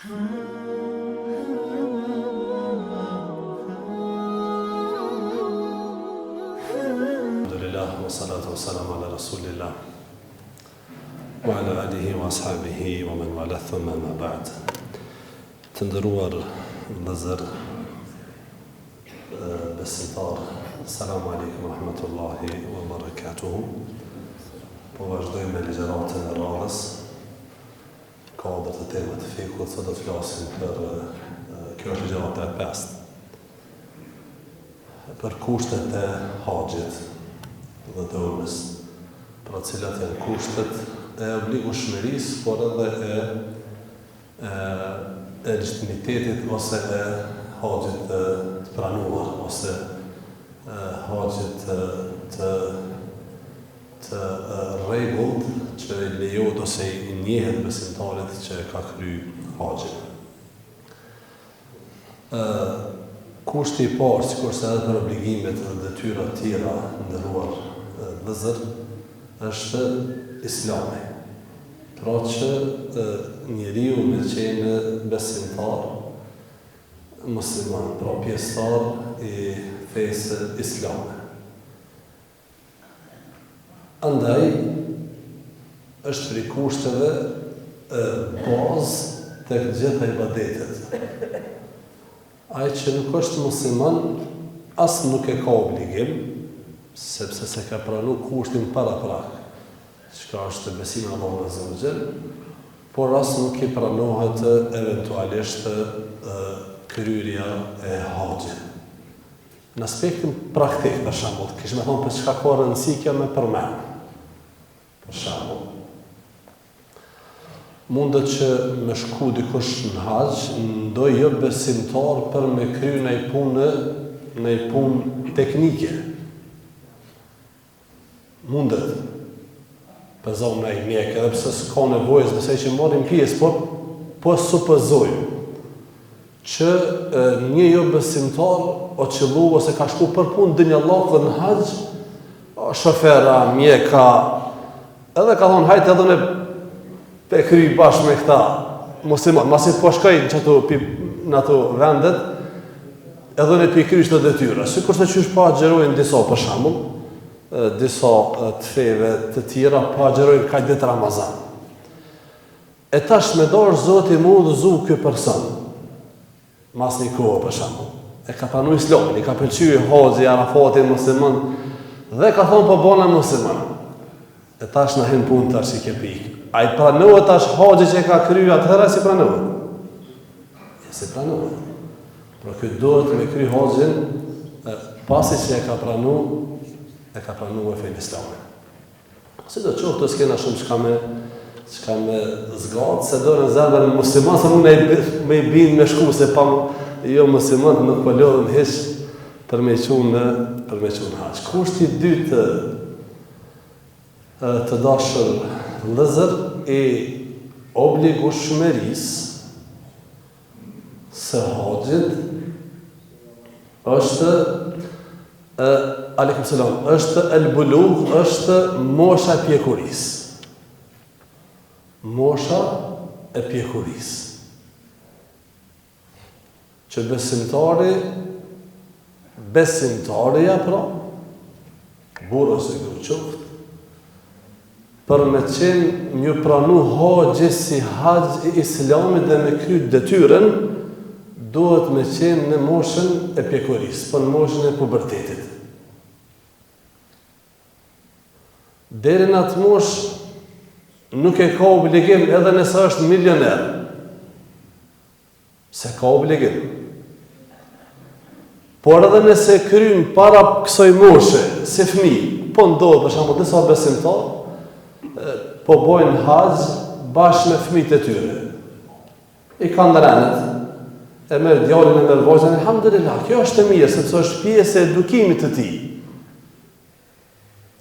Alhamdulillah, wa salatu wa salam ala rasulillah wa ala alihi wa ashabihi wa man wala thumma ma ba'd. Të nderuar vëllezër besimtar, Assalamu alaikum wa rahmatullahi wa barakatuhu. Po vazhdojmë me ligjëratën e radhës. Ka dhe të temat të fikut, sot do të flasim për kjo është ligjërata e 5. Për kushtet e haxhit dhe të umrës, për cilat janë kushtet e obligueshmërisë, por edhe e legitimitetit ose e haxhit të pranuar ose haxhit të rregullt që i lejohet ose i njehet besimtarit që ka kryer haxhin. Kushti i parë, sikurse edhe për obligimet dhe detyrat të tjera nderuar vëllezër, është Islami. Pra që njeriu me qenë besimtar, musliman, pra pjesëtar i fesë islame. Andaj, është prej kushteve bazë tek gjitha ibadetet. Ai që nuk është musliman, as nuk e ka obligim, sepse se ka pranu kushtin paraprak, çka është besimi në Allahun Azza wa Jall, por as nuk i pranohet eventualisht kryerja e haxhit. Në aspektin praktik, për shembull, kishim e thonë për çka ka rëndësi kjo me përmend. Për shembull, mundet që me shku dikush në haxh, ndoj jo besimtar për me kry në i punë teknike. Mundet. Për zonë në i mjekë, edhe pse s'ka nevojës besoj që marrim pjesë, po supozojmë që një jo besimtar o qëllu ose ka shku për punë dynjallak dhe në haxh, shofera, mjeka, edhe ka thonë hajtë edhe pe kry bashkë me këta musliman, masi po shkojnë që në ato vendet, edhe në pe kry të detyra. Sikurse që është pa agjerojnë disa për shembull, disa të feve të tjera pa agjerojnë ka ditë Ramazan. E tash me dorë Zoti mu udhëzu ky person, mas një kohë për shembull. E ka pranu Islamin, i ka pëlqyer haxhi, Arafati musliman, dhe ka thonë po bona musliman. E tash në hin punë tash i ke pikë. A i pranohet tash haxhi që ka kryer atëherë si pranohet? Si pranohet. Por ky duhet me kry haxhin pasi që e ka pranu e fen islamin. Si do qoftë të s'kena shumë çka me zgatë, se do në zarbën musliman, se mund me i bind me shku, se pa jo musliman nuk po lodhen hiç për me qunë haxh. Kushti i dytë të dashur vëllezër e obligueshmërisë së haxhit është aleikum selam, është el-bulugh, është mosha e pjekurisë. Mosha e pjekurisë. Që besimtarja pra, burë ose gruqoft, për me qenë një pranu haxhi si haxh i islamit dhe me kry detyrën, duhet me qenë në moshën e pjekurisë, për në moshën e pubertetit. Deri në atë moshë nuk e ka obligim edhe nëse është milioner. Se ka obligim. Por edhe nëse kryen para kësaj moshe, si fëmijë, po ndodh për shembull disa besimtar, po bojnë haxh bashkë me fëmijët e tyre. I kanë rënë, e merr djalin e merr vajzën, alhamdulillah, kjo është e mirë, sepse është pjesë e edukimit të tij.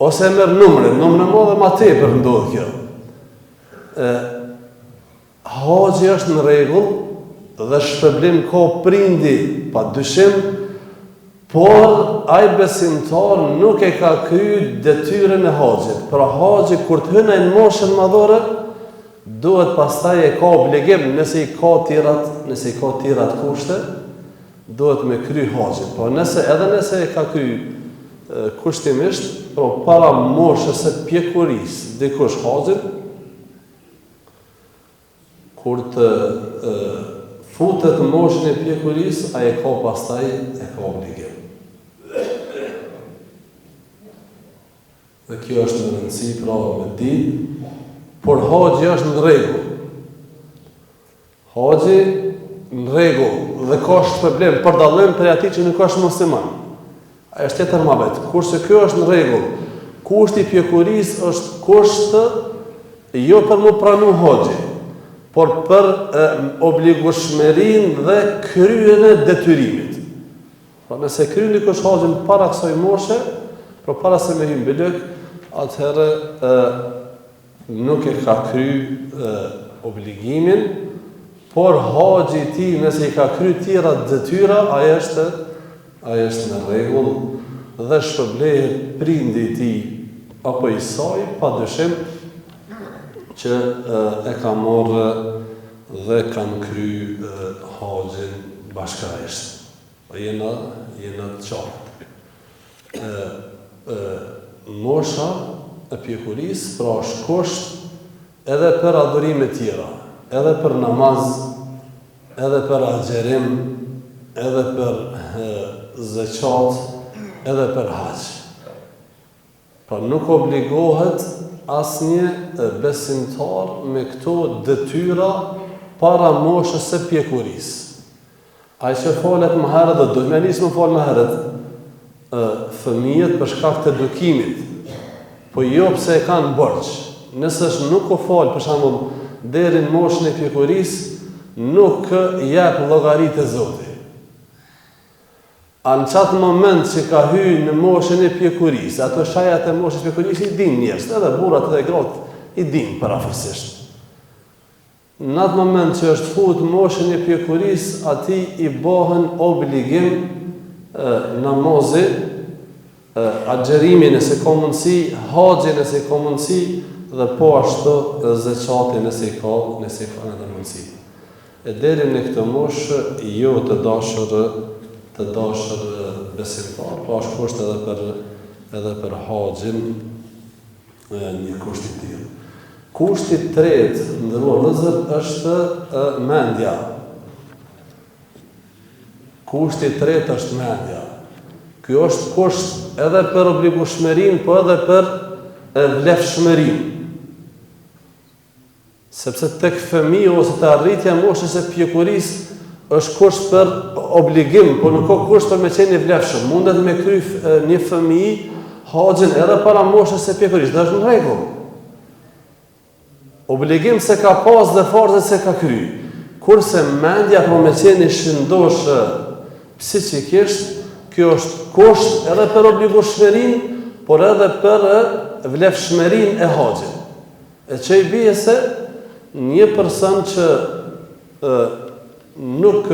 Ose e merr numrin më dhe ma tepër ndodh kjo. Haxhi është në rregull dhe shpërblim ka prindi pa dyshim, por ai besimtar nuk e ka kryer detyrën e haxhit. Pra haxhi kur të hyn në moshën madhore duhet pastaj e ka obligim nëse i ka tirat kushte, duhet me kry haxhin. Po edhe nëse e ka kry kushtimisht, pro para moshës së pjekurisë dikush haxhin, kur të futet në moshën e pjekurisë, ai ka pastaj obligim. Dhe kjo është në rëndësi, pra me ditë, por haxhi është në rregull. Haxhi në rregull dhe ka problem për dallim për atij që nuk është musliman. Ai është tjetër mohabet. Kurse kjo është në rregull, kushti i pjekurisë është kusht jo për mu pranu haxhi, por për obligueshmërinë dhe kryen e detyrimit. Pra nëse kryen dikush haxhin para kësaj moshe, por para se me hyrë në lëk, atëherë nuk e ka kry obligimin, por haxhi i tij nëse i ka kry tjera detyra, ai është në rregull dhe shpërblehet prindi i tij apo i saj, padyshim që e ka marrë dhe kanë kry haxhin bashkërisht. Jena të qartë. Mosha e pjekurisë pra është kusht edhe për adhurime tjera, edhe për namaz, edhe për agjerim, edhe për zeqat, edhe për haxh. Pra nuk obligohet asnjë besimtar me këto detyra para moshës së pjekurisë. Ai që folet më herët dhe do të më nisë më fol më herët, fëmijët për shkak të edukimit, po jo pse e kanë borx. Nëse nuk u fal për shembull deri në moshën e pjekurisë, nuk jep llogaritë e Zotit. Në qatë moment që ka hyrë në moshën e pjekurisë, ato shajat e moshës e pjekurisë i din njerëz, edhe burrat edhe gratë i din parafësisht. Në atë moment që është fut moshën e pjekurisë, atij i bëhen obligim namazi, agjerimi nëse ka mundësi, haxhi nëse ka mundësi, dhe po ashtu zeqati nëse ka edhe mundësi. E deri në këtë moshë, jo të dashur besimtar, po është kusht edhe për haxhin një kusht i tillë. Kushti i tretë, ndërruar vëllezër, është mendja. Kushti i tretë është mendja. Ky është kusht edhe për obligueshmërinë, po edhe për vlefshmërinë. Sepse tek fëmijë ose të arritja moshës së pjekurisë është kusht për obligim, por nuk ka kusht për me qenë i vlefshëm. Mundet me kry një fëmijë haxhin edhe para moshës së pjekurisë, dhe është në rregull. Obligim se ka pas dhe farzët se ka kry. Kurse mendja për me qenë i shëndosh psikikisht, kjo është kusht edhe për obligueshmërinë, por edhe për vlefshmërinë e haxhit. E që i bie se një person që nuk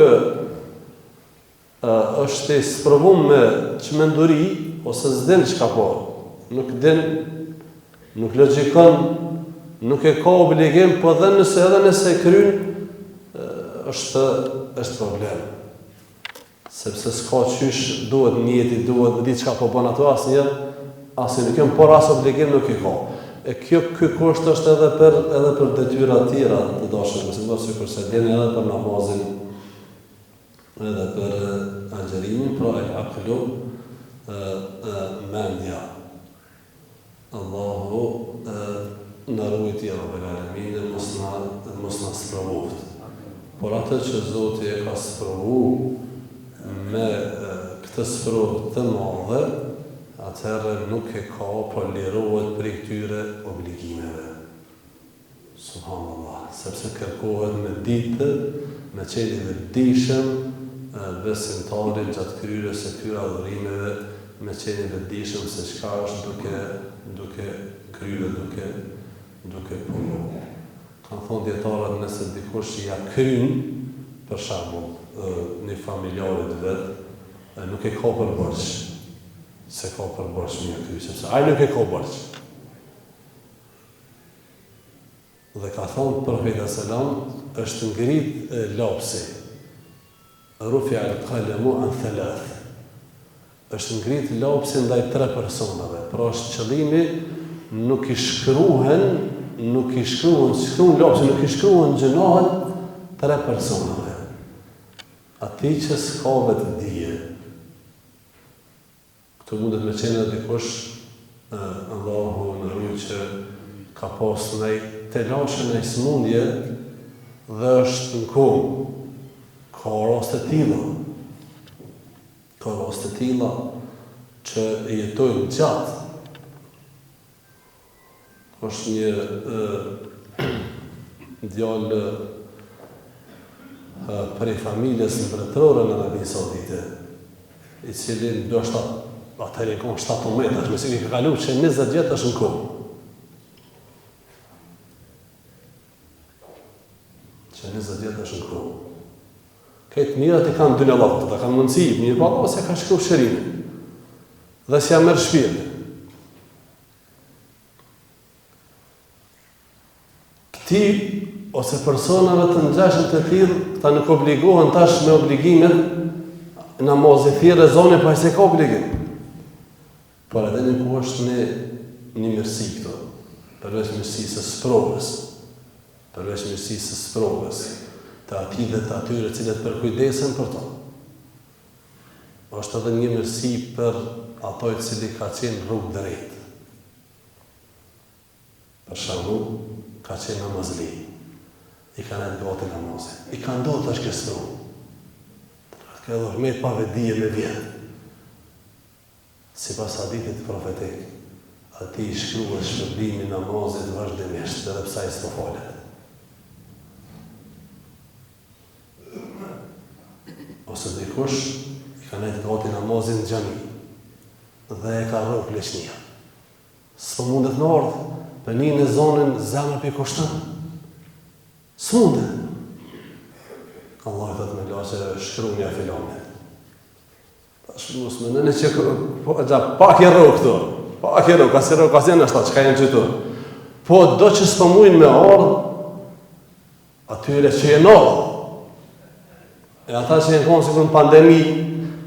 është i sprovum me çmenduri ose s'din çka po, nuk din, nuk logjikon, nuk e ka obligim, po edhe nëse kryen është problem. Sepse s'ka qysh, duhet njeti, duhet di çka po bën ato, asnjë nuk kem, por as obligim nuk i ka. E ky kusht është edhe për detyra të tjera të dashur besimtar, sikur se dini edhe për namazin, edhe për agjerimin, pra el aqlu, mendja. Allahu në rujti Rabbel Alamin, mos na sprovoft. Por atë që Zoti e ka sprovu me këtë sprovë të madhe, atëherë nuk e ka, por lirohet për këtyre obligimeve. Subhanallah, sepse kërkohet me ditë, me qenë i vetëdijshëm besimtarit gjatë kryerjes së këtyre adhurimeve, me qenë i vetëdijshëm se çka është duke kryer, duke punu. Kanë thonë dietarët, nëse dikush ja kryen, për shembull, një familjarit vet, nuk e ka për borx. Se ka për borx mirë ky, sepse ai nuk e ka borx. Dhe ka thonë profeti selam, është ngrit lapsi. Rufi'a al-qalamu an thalath. Është ngrit lapsi ndaj 3 personave. Pra është qëllimi, nuk i shkruhen lapsi, nuk i shkruhen gjënohet 3 personave. Ati që s'ka vetë dije. Këtu mundet me qenë dikush, Allahu në rrujë që ka pas nëj të lashën e smundje dhe është në kohë. Ka raste tilla që jetojnë gjatë. Është një djalë prej familjes mbretërore në Arabinë Saudite, i cili ndoshta atëherë ka 17 vjeç, mëse i ka kaluar që 20 vjet është në kohë. Që 20 vjet është në kohë. Këtë mirat i kanë dy lallaftë, ta kanë mundësi, mirë pa ose ka shkruar shërimin. Dhe s'ja merr shpirtin. Këti ose personave të ngjashëm të tillë, këta nuk obligohen tash me obligimet namazit thirrë zonë pa se ka obligim. Por edhe në ku është një mirësi këto, përveç mirësisë së sprovës, të ati dhe të atyre cilët përkujdesen për to. Është edhe një mirësi për ato i cili ka qenë rrugë drejt. Për shembull, ka qenë namazli. I kanë edhe gati namazin. I kanë do të shkestru. Ka edhe hërmet pa vedije me vjetë. Si pas haditit profetik, ati i shkruhet shpërblimi namazit vazhdimisht, edhe psa i s'po falet. Ose dikush, i ka nejtë gati namazin në xhami, dhe e ka rrënë pleqnia. S'po mundet në ardhë, për një në zonën zemër për i kushtën. S'mundet. Allah i thëtë me la që shkrunja filanit. Shmus me nëne që pak e rrë këto, ka si rrë, ka si në ashtat, që ka jenë qëtu. Po do që s'po mujnë me ardhë, atyre që jenë ardhë. E ata që jenë konë si për në pandemi,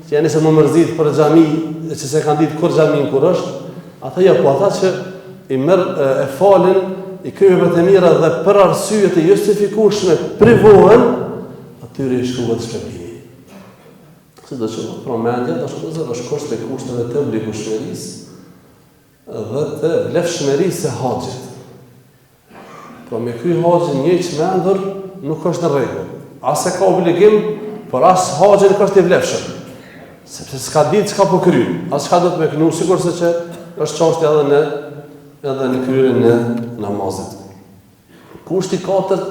që jenë se më mërzit për xhami, që se kanë ditë kur xhamin kur është, ata jo, po ata që i mërë e falin, i kryve për të mira dhe për arsyet e justifikueshme privohen, atyre i shkruhet shpërbimi. Se do që promendja, është kusht e kushteve të obligueshmërisë dhe të vlefshmërisë e haxhit. Pra me ky haxhin një çmendur nuk është në rregull. As e ka obligim, por as haxhi nuk është i vlefshëm. Sepse s'ka ditë çka po kryen, as çka do të më kënu, sigurisht që është çështja edhe në kryerjen e namazit. Kushti i katërt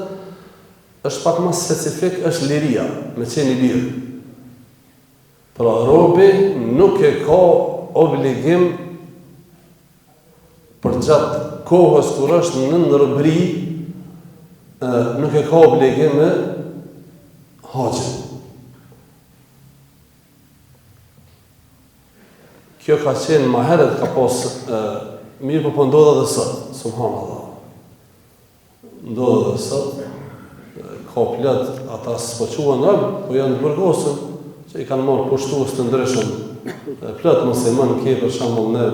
është pak më specifik, është liria, me qenë i lirë. Pra robi nuk e ka obligim për gjatë kohës kur është në robëri, nuk e ka obligim me haxhin. Kjo ka qenë më herët, ka pas mirë, po ndodha dhe sot, subhanallah. Ndodha dhe sot, ka plot ata s'po quhen rob, po janë të burgosur, që i kanë marrë pushtues të ndryshëm. Plot musliman ke për shembull në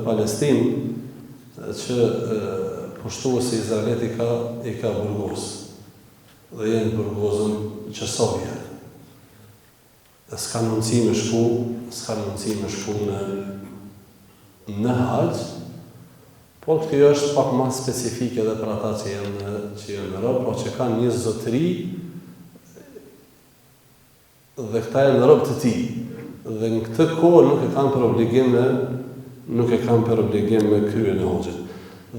Palestinë, që pushtuesi Izraelit i ka burgos. Dhe janë burgosën qësovje. Dhe s'kanë mundësi me shku në haxh, por kjo është pak më specifike edhe për ata që janë në rob, po që kanë një zotëri dhe këta janë në rob të tij. Dhe në këtë kohë nuk e kanë për obligim me kryen e haxhit.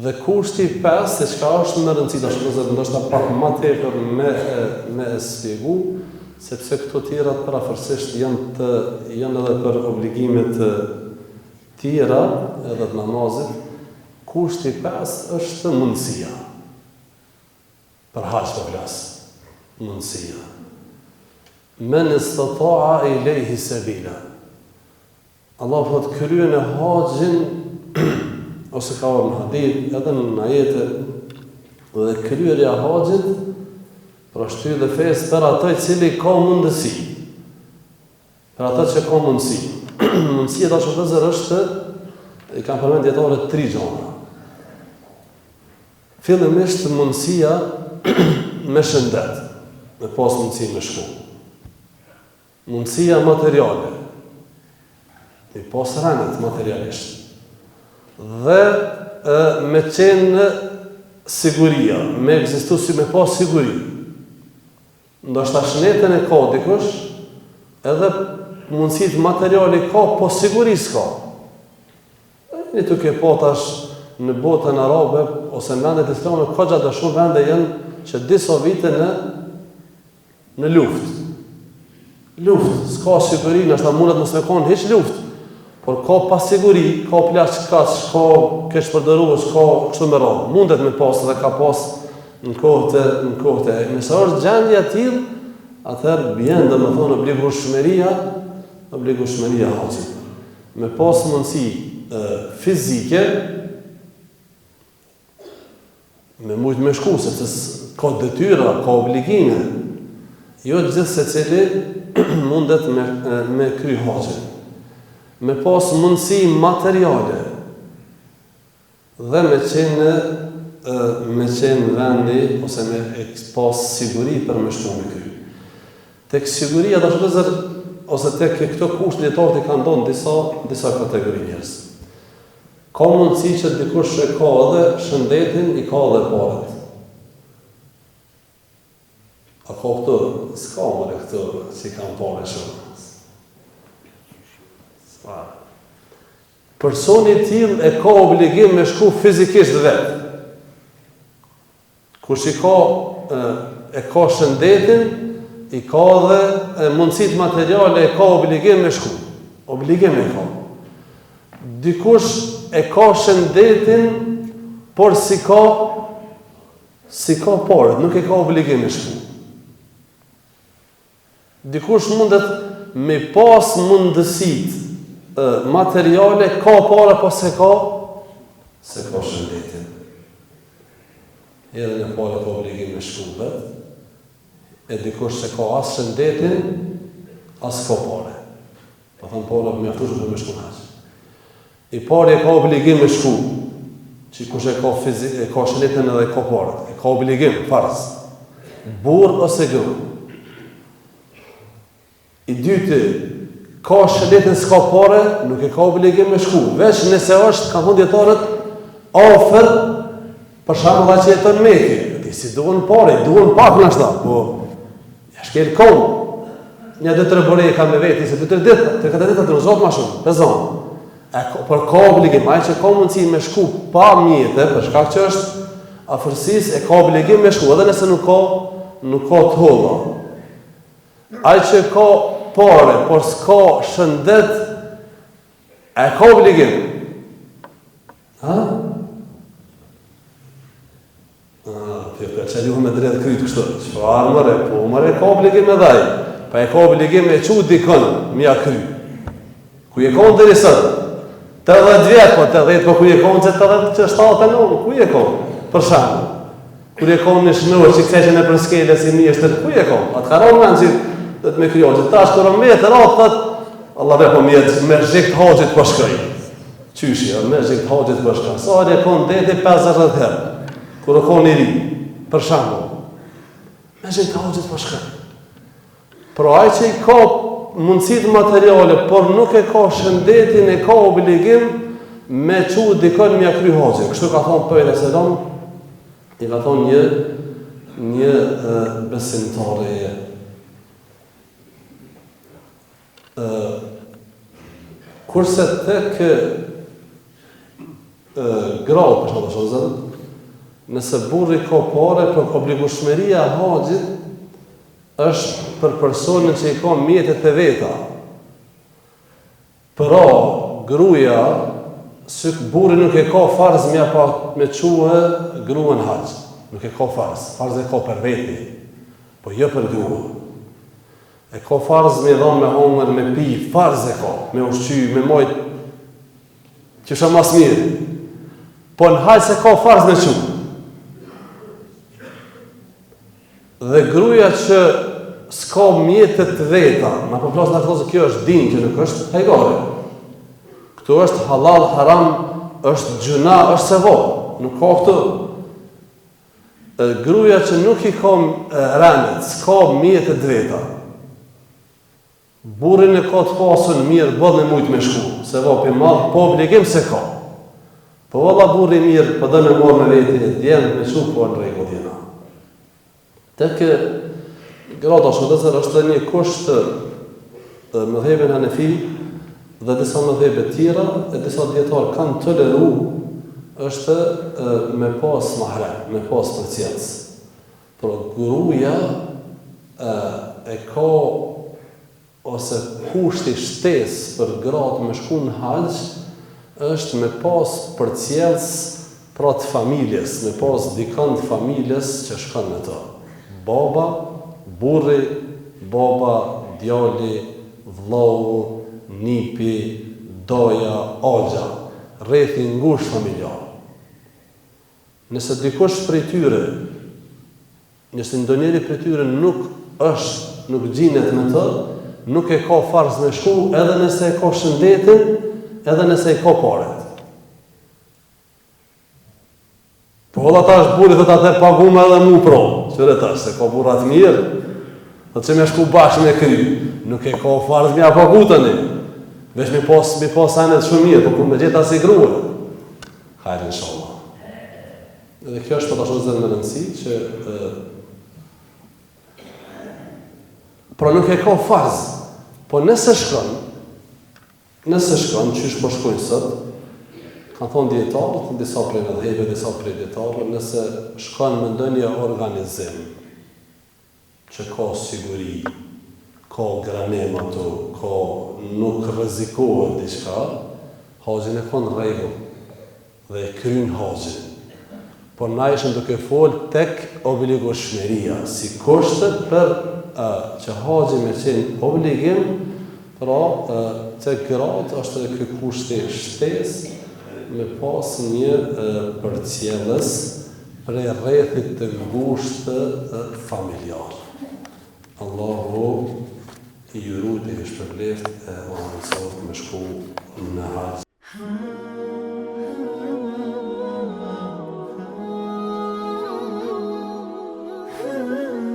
Dhe kushti 5, se çka është më rëndësishme, ndoshta pak më tepër me shpjegu, sepse këto tjera parafërsisht janë edhe për obligimet tjera edhe të namazit. Kushti 5 është mundësia. Për haxh po flas. Mundësia. Men istata'a ilayhi sabila. Allah thot kryen e haxhin ose ka në hadith edhe në ajete Dhe kryerja e haxhit për shtyr dhe fesë për atë i cili ka mundësi. Për atë që ka mundësi. Mundësia tash vëllezër është, i kam përmend dietarët 3 gjëra. Fillimisht mundësia me shëndet, me pas mundësi me shku. Mundësia materiale, me pas rëndet materialisht. Dhe me qenë siguria, me ekzistu si me pas siguri. Ndoshta shnetën e ka dikush, edhe mundësit materiali ka, po siguris ka. Një të ke po tash në botën arabe, ose në vendet islame, ka gjatë shumë vende jenë që disa vite në luft. Luft, s'ka siguri, nështë ta mundet mësë me konë heq luft, por ka pas siguri, ka plaç kaç, ka kesh përdërues, ka kështu me radhë. Mundet me pas dhe ka pas në kohët e. Nëse është gjendja e tillë, atëherë bjen domethënë obligueshmëria haxhit. Me pas mundësi fizike, me mujt me shku, sepse ka detyra, ka obligime, jo gjithë secili mundet me kry haxhin. Me pas mundësi materiale dhe me qenë vendi, ose me pas siguri për me shku me kry. Tek siguria dhe shëllëzër, ose tek këto kusht dietarët i kanë ndonë disa kategori njerëz. Ka mundësi që dikush e ka edhe shëndetin, i ka edhe parat. A ka këtu? S'ka mëre këtu që i kanë pare shumë. Personi i tillë e ka obligim me shku fizikisht vetë. Kush e ka shëndetin, i ka dhe mundësit materiale, e ka obligim me shku. Obligim e ka. Dikush e ka shëndetin, por si ka parë, nuk e ka obligim me shku. Dikush mundet me pas mundësit materiale, ka para, po se ka shëndetin. Edhe në para ka obligim me shku vetë, e dikush se ka as shëndetin, as ka pare. Po thënë pare për mjaftushme për me shku në haqë. I pare e ka obligim me shku, që kush e ka shëndetin edhe e ka pare. E ka obligim, farz. Burr ose grua. I dyti, ka shëndetin s'ka pare, nuk e ka obligim me shku. Veç nëse është, ka thonë dietarët, afër, për shembull ai që jeton në Mekë. Ti si duhen pare, duhen pak në ashta, po ja shkel kohë. Një 2-3 bore ka me veti, se 2-3 ditë, 3-4 ditë të rëzot ma shumë, pezon. Për ka obligim, ai që ka mundësi me shku pa mjete, për shkak që është afërsis, e ka obligim me shku, edhe nëse nuk ka të holla. Ai që ka pare, por s'ka shëndet, e ka obligim. Ha? Që lihu me drejtë krytë kështu. Çfarë mëre, po mëre ka obligim me dhaj. Pa e ka obligim me qu dikën, mja kry. Ku je konë deri sot? 80 vjetë, po 80, po ku je konë që 79, ku je konë? Për shembull. Ku je konë në shnurë, që këtheqen e për skele si mjeshtër, ku je konë? Atë ka ronë menë që dhe të me kryo, që tash kërë me të ratë, thët, Allah be po mjetë, me zhikë të haqit për shkëj. Qyshja, me zhikë të haqit për shkëj. Sa je konë deti 50 herë, kërë konë i ri. Për shembull, me zhikë të haqit për shkëj. Pra ai që i ka mundësit materiale, por nuk e ka shëndetin, e ka obligim me qu dikën mja kry haqin. Kështu ka thonë Pejgamberi selam, i ka thonë një besimtare. Kurse tek grau, për shumë të shozën, nëse burri ka pare, për obligueshmëria e haxhit është për personin që i ka mjetet e veta. Pra, gruaja, si burri nuk e ka farz me quhe gruën haxh. Nuk e ka farz. Farz e ka për veti, po jo për gruën. E ka farz me dhon, me hongër, me pi, farz e ka, me ushqy, me mojt, që shë mas mirë. Po në haxh se ka farz me quhe. Dhe gruaja që s'ka mjetet të veta, na po flas nga thotë se kjo është din që nuk është hajgare. Këtu është halal, haram, është gjuna, është sevap, nuk ka këtu. Gruaja që nuk i ka rëndet, s'ka mjetet të veta. Burrin e ka të pasën mirë, bëllë e mujtë me shku, sevap i madh, po obligim se ka. Po valla burri mirë, po dënë morë në veti, djenë me shku, po në rregull jena. Tek grada shëndetësër është një kusht të mëdhëbin Hanefi dhe disa mëdhëbe tjera e disa dietarë kanë toleru është me pas mahrem, me pas përcjellës. Por gruaja e ka ose kushti shtesë për gratë me shku në haxh është me pas përcjellës pra të familjes, me pas dikën të familjes që shkon me të. Baba, burri, baba, djali, vllau, nipi, doja, agja, rrethi ngushtë familjar. Nëse dikush prej tyre, nëse ndonjëri prej tyre nuk gjinet me të, nuk e ka farz me shku, edhe nëse e ka shëndetin, edhe nëse e ka paret. Po valla tash burri thot atë paguam edhe mu pro. Qëre tash se ka burrat mirë. Thot që me shku bashkë me kry. Nuk e ka farz me pagu tani. Veç me pas anet shumë mirë, po kur me gjeta si grua. Hajde inshallah. Edhe kjo është për ta shumë me rëndësi që pra nuk e ka farz. Po nëse shkon, qysh po shkojnë sot, kanë thonë dietarët, disa prej mëdhëve, disa prej dietarëve, nëse shkon me ndonjë organizim që ka siguri, ka granem ato, nuk rrezikohet diçka, haxhin e ka në rregull dhe e kryen haxhin. Por na ishim duke folë tek obligueshmëria, si kushtet për që haxhi me qenë obligim, pra tek gratë është edhe ky kushti shtesë me pas një përcjellës prej rrethit të ngushtë familjar. Allahu i jurut e shpërbleft e o nësot me shku në haxh.